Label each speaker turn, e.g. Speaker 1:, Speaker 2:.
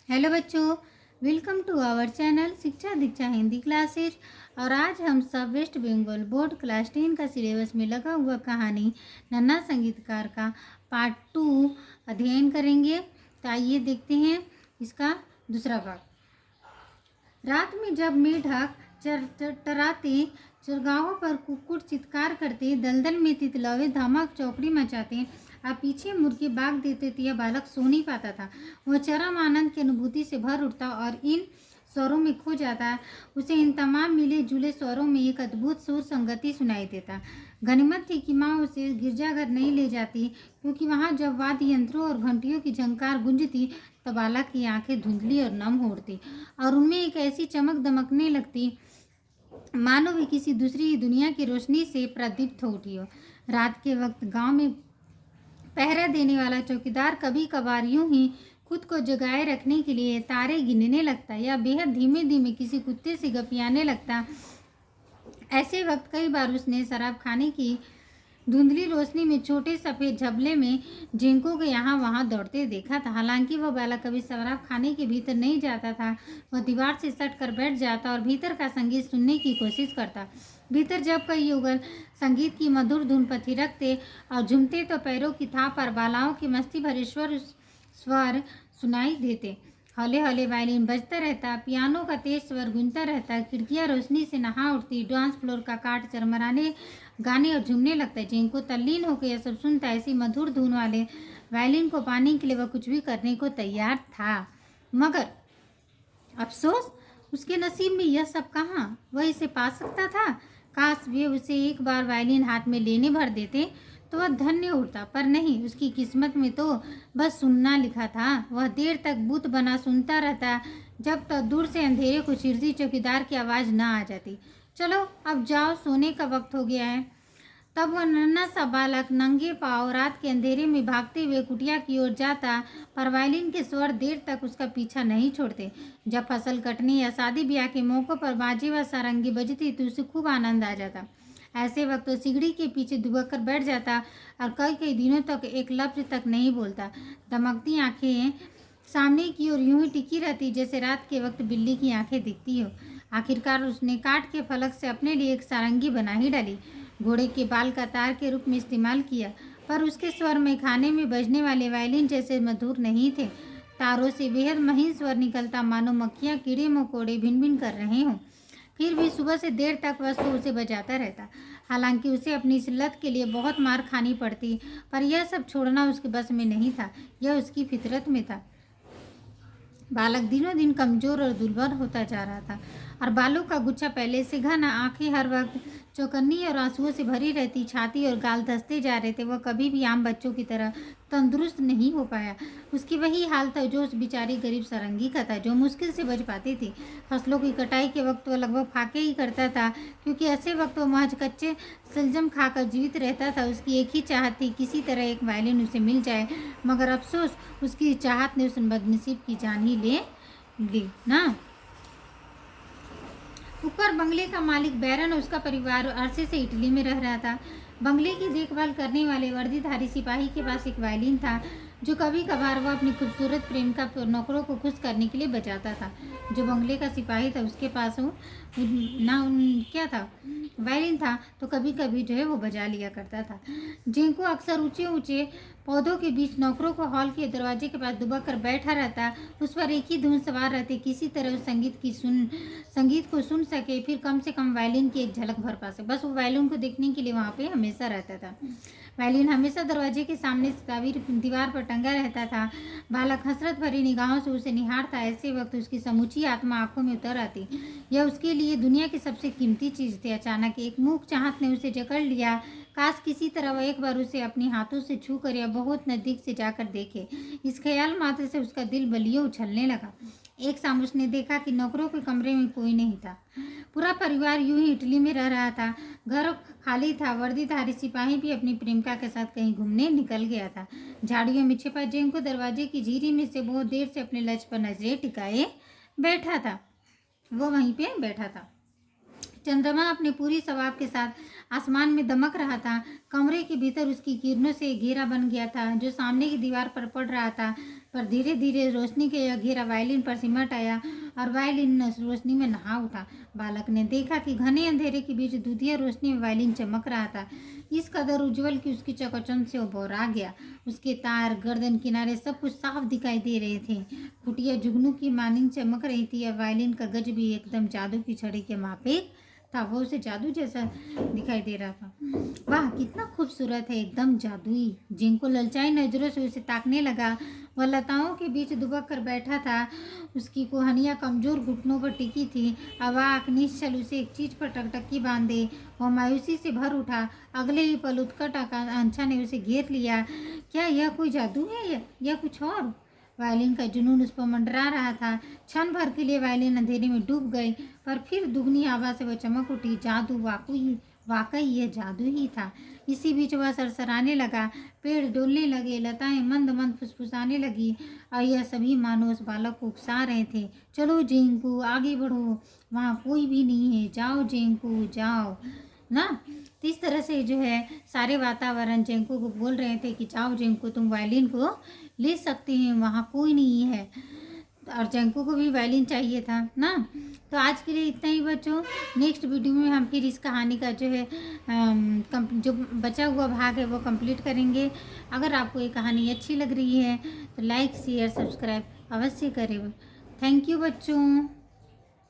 Speaker 1: Hello बच्चों, welcome to our channel शिक्षा दीक्षा Hindi classes. और आज हम सब वेस्ट बंगाल बोर्ड क्लास 10 का सिलेबस में लगा हुआ कहानी नन्हा संगीतकार का पार्ट 2 अध्ययन करेंगे। तो आइए देखते हैं इसका दूसरा भाग। रात में जब मेढक टराते, चरगाहों पर कुक्कुट चित्कार करते, दलदल में तितलवे धमक चौकड़ी मचाते और पीछे मुर्गे भाग देते तो यह बालक सो नहीं पाता था। वह चरम आनंद की अनुभूति से भर उठता और इन स्वरों में खो जाता। उसे इन तमाम मिले जुले स्वरों में एक अद्भुत सुर संगति सुनाई देता। गनीमत थी कि माँ उसे गिरजाघर नहीं ले जाती, क्योंकि वहाँ जब वाद्य यंत्रों और घंटियों की झंकार गूंजती तो बालक की आंखें धुंधली और नम हो उठती और उनमें एक ऐसी चमक दमकने लगती मानो वे किसी दूसरी ही दुनिया की रोशनी से प्रदीप्त हो उठी हो। रात के वक्त गांव में पहरा देने वाला चौकीदार कभी कभार यूं ही खुद को जगाए रखने के लिए तारे गिनने लगता या बेहद धीमे धीमे किसी कुत्ते से गपियाने लगता। ऐसे वक्त कई बार उसने शराब खाने की धुंधली रोशनी में छोटे सफ़ेद झबले में जिनको के यहाँ वहाँ दौड़ते देखा था। हालांकि वह बालक कभी शराब खाने के भीतर नहीं जाता था। वह दीवार से सट कर बैठ जाता और भीतर का संगीत सुनने की कोशिश करता। भीतर जब कई युगल संगीत की मधुर धुन पर थिरकते और झूमते तो पैरों की थाप पर बालाओं की मस्ती भरे स्वर सुनाई देते। हौले हौले वायलिन बजता रहता, पियानो का तेज स्वर गूंजता रहता, खिड़कियां रोशनी से नहा उठती, डांस फ्लोर का काट चरमराने गाने और झूमने लगता है। जिनको तल्लीन होकर यह सब सुनता, ऐसी मधुर धुन वाले वायलिन को पाने के लिए वह कुछ भी करने को तैयार था। मगर अफसोस, उसके नसीब में यह सब कहाँ वह इसे पा सकता था। काश वे उसे एक बार वायलिन हाथ में लेने भर देते तो वह धन्य उठता, पर नहीं, उसकी किस्मत में तो बस सुनना लिखा था। वह देर तक बुत बना सुनता रहता, जब तक दूर से अंधेरे को चीरती चौकीदार की आवाज़ न आ जाती। चलो अब जाओ, सोने का वक्त हो गया है। तब वह नन्हा सा बालक नंगे पांव रात के अंधेरे में भागते हुए कुटिया की ओर जाता, पर वायलिन के स्वर देर तक उसका पीछा नहीं छोड़ते। जब फसल कटने या शादी ब्याह के मौक़ों पर बाजे व सारंगी बजती तो उसे खूब आनंद आ जाता। ऐसे वक्त तो सिगड़ी के पीछे दुबक कर बैठ जाता और कई कई दिनों तक एक लफ्ज तक नहीं बोलता। दमकती आंखें सामने की ओर यूं ही टिकी रहती जैसे रात के वक्त बिल्ली की आंखें दिखती हो। आखिरकार उसने काट के फलक से अपने लिए एक सारंगी बना ही डाली। घोड़े के बाल का तार के रूप में इस्तेमाल किया, पर उसके स्वर में खाने में बजने वाले वायलिन जैसे मधुर नहीं थे। तारों से बेहद महीन स्वर निकलता, मानो मक्खियाँ कीड़े मकोड़े भिन भिन कर रहे हों। फिर भी सुबह से देर तक वह उसे बजाता रहता। हालांकि उसे अपनी इस लत के लिए बहुत मार खानी पड़ती, पर यह सब छोड़ना उसके बस में नहीं था। यह उसकी फितरत में था। बालक दिनों दिन कमजोर और दुर्बल होता जा रहा था और बालों का गुच्छा पहले से घना, आंखें हर वक्त चौकन्नी और आंसुओं से भरी रहती, छाती और गाल धंसते जा रहे थे। वह कभी भी आम बच्चों की तरह तंदुरुस्त नहीं हो पाया। उसकी वही हाल था जो उस बेचारी गरीब सारंगी का था, जो मुश्किल से बच पाती थी। फसलों की कटाई के वक्त वह लगभग फाके ही करता था, क्योंकि ऐसे वक्त वह महज कच्चे सलजम खाकर जीवित रहता था। उसकी एक ही चाहत थी, किसी तरह एक वायलिन उसे मिल जाए। मगर अफसोस, उसकी चाहत ने उस बदनसीब की जान ही ले ली ना। ऊपर बंगले का मालिक बैरन और उसका परिवार अरसे से इटली में रह रहा था। बंगले की देखभाल करने वाले वर्दीधारी सिपाही के पास एक वायलिन था, जो कभी कभार वह अपनी खूबसूरत प्रेमिका नौकरों को खुश करने के लिए बजाता था। जो बंगले का सिपाही था, उसके पास क्या था, वायलिन था, तो कभी कभी जो है वो बजा लिया करता था। जिनको अक्सर ऊंचे ऊंचे पौधों के बीच नौकरों को हॉल के दरवाजे के पास दुबक कर बैठा रहता, उस पर एक ही धुन सवार रहती, किसी तरह उस संगीत को सुन सके, फिर कम से कम वायलिन की एक झलक भर पा सके। बस वो वायलिन को देखने के लिए वहाँ पे हमेशा रहता था। वायलिन हमेशा दरवाजे के सामने दीवार पर टंगा रहता था। बालक हसरत भरी निगाहों से उसे निहारता। ऐसे वक्त उसकी समूची आत्मा आंखों में उतर आती। यह उसके लिए दुनिया की सबसे कीमती चीज़ थी। अचानक एक मूक चाहत ने उसे जकड़ लिया। काश किसी तरह वह एक बार उसे अपने हाथों से छू कर या बहुत नज़दीक से जाकर देखे। इस ख्याल मात्र से उसका दिल बलियों उछलने लगा। एक शाम उसने देखा कि नौकरों के कमरे में कोई नहीं था। पूरा परिवार यूं ही इटली में रह रहा था। घर खाली था। वर्दीधारी सिपाही भी अपनी प्रेमिका के साथ कहीं घूमने निकल गया था। झाड़ियों में छिपा जिनको दरवाजे की झीरी में से बहुत देर से अपने लक्ष्य पर नजरें टिकाए बैठा था, वो वहीं पे बैठा था। चंद्रमा अपने पूरी शबाब के साथ आसमान में दमक रहा था। कमरे के भीतर उसकी किरणों से घेरा बन गया था जो सामने की दीवार पर पड़ रहा था। पर धीरे धीरे रोशनी के यह घेरा वायलिन पर सिमट आया और वायलिन रोशनी में नहा उठा। बालक ने देखा कि घने अंधेरे के बीच दुधिया रोशनी में वायलिन चमक रहा था, इस कदर उज्जवल कि उसकी चकाचौंध से वो बौरा गया। उसके तार, गर्दन, किनारे सब कुछ साफ दिखाई दे रहे थे। कुटिया जुगनू की मानिंग चमक रही थी। और वायलिन का गज भी एकदम जादू की छड़ी के माफिक था। वो उसे जादू जैसा दिखाई दे रहा था। वाह, कितना खूबसूरत है, एकदम जादुई। जिंको ललचाई नजरों से उसे ताकने लगा। वह लताओं के बीच दुबक कर बैठा था। उसकी कोहनियाँ कमजोर घुटनों पर टिकी थी। अवाक निश्चल उसे एक चीज पर टकटकी बांधे वह मायूसी से भर उठा। अगले ही पल उत्कट आकांक्षा ने उसे घेर लिया। क्या यह कोई जादू है या कुछ और? वायलिन का जुनून उस पर मंडरा रहा था। क्षण भर के लिए वायलिन अंधेरे में डूब गई, पर फिर दुगनी आवाज से वह चमक उठी। जादू, वाकई यह जादू ही था। इसी बीच वह सरसराने लगा। पेड़ डोलने लगे, लताएं मंद मंद फुसफुसाने लगी और यह सभी मानो उस बालक को उकसा रहे थे। चलो जेंकू, आगे बढ़ो, वहाँ कोई भी नहीं है, जाओ जेंकू जाओ ना। तो इस तरह से जो है सारे वातावरण जेंकू को बोल रहे थे कि जाओ जेंकू, तुम वायलिन को ले सकते हैं, वहाँ कोई नहीं है। और जेंकू को भी वायलिन चाहिए था ना। तो आज के लिए इतना ही बच्चों। नेक्स्ट वीडियो में हम फिर इस कहानी का जो है जो बचा हुआ भाग है वो कंप्लीट करेंगे। अगर आपको ये कहानी अच्छी लग रही है तो लाइक, शेयर, सब्सक्राइब अवश्य करें। थैंक यू बच्चों।